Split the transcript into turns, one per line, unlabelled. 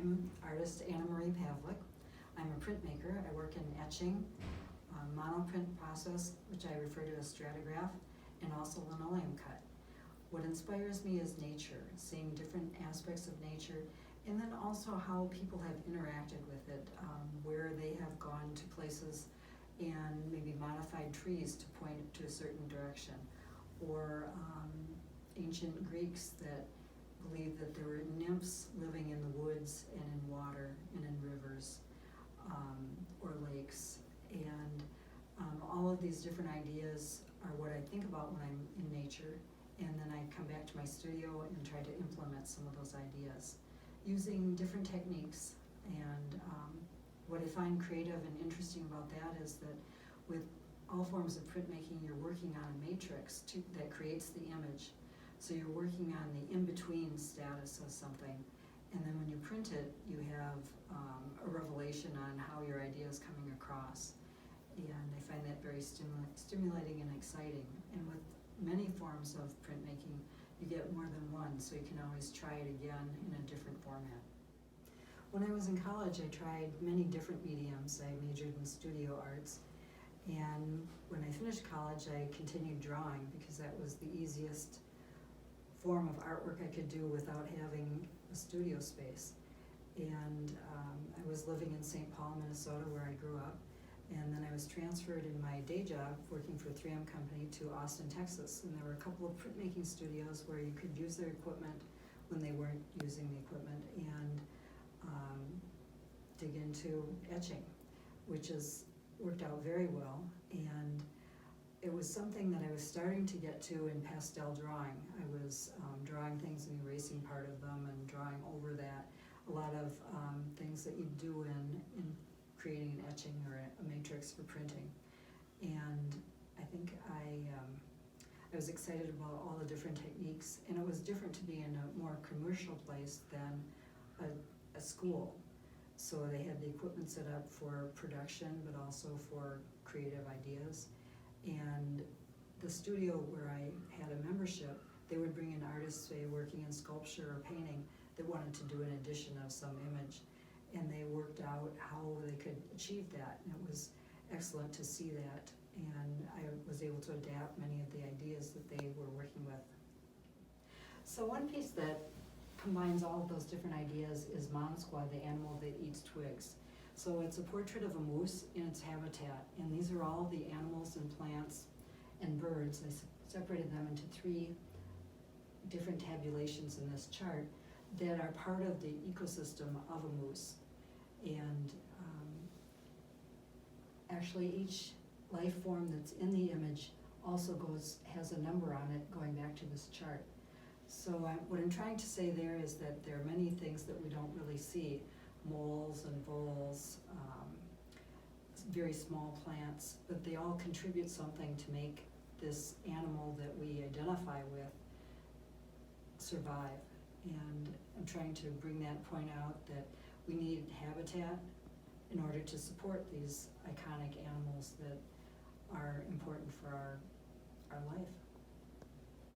I'm artist Anna Marie Pavlik. I'm a printmaker. I work in etching, monoprint process, which I refer to as stratograph, and also linoleum cut. What inspires me is nature, seeing different aspects of nature, and then also how people have interacted with it, where they have gone to places and maybe modified trees to point to a certain direction, or ancient Greeks that believed that there were nymphs living in the woods and in water and in rivers or lakes. And all of these different ideas are what I think about when I'm in nature, and then I come back to my studio and try to implement some of those ideas using different techniques. And what I find creative and interesting about that is that with all forms of printmaking, you're working on a matrix that creates the image. So you're working on the in-between status of something, and then when you print it, you have a revelation on how your idea is coming across. And I find that very stimulating and exciting. And with many forms of printmaking, you get more than one, so you can always try it again in a different format. When I was in college, I tried many different mediums. I majored in studio arts, and when I finished college, I continued drawing because that was the easiest form of artwork I could do without having a studio space. And I was living in St. Paul, Minnesota, where I grew up, and then I was transferred in my day job working for a 3M company to Austin, Texas, and there were a couple of printmaking studios where you could use their equipment when they weren't using the equipment, and dig into etching, which has worked out very well. And it was something that I was starting to get to in pastel drawing. I was drawing things and erasing part of them and drawing over that. A lot of things that you do in creating an etching or a matrix for printing. And I think I was excited about all the different techniques, and it was different to be in a more commercial place than a school. So they had the equipment set up for production, but also for creative ideas. And the studio where I had a membership, they would bring in artists, say, working in sculpture or painting, that wanted to do an edition of some image. And they worked out how they could achieve that. And it was excellent to see that. And I was able to adapt many of the ideas that they were working with. So one piece that combines all of those different ideas is Monosquad, the animal that eats twigs. So it's a portrait of a moose in its habitat, and these are all the animals and plants and birds. I separated them into 3 different tabulations in this chart that are part of the ecosystem of a moose. And actually each life form that's in the image also has a number on it going back to this chart. So what I'm trying to say there is that there are many things that we don't really see, moles and voles, very small plants, but they all contribute something to make this animal that we identify with survive. And I'm trying to bring that point out that we need habitat in order to support these iconic animals that are important for our life.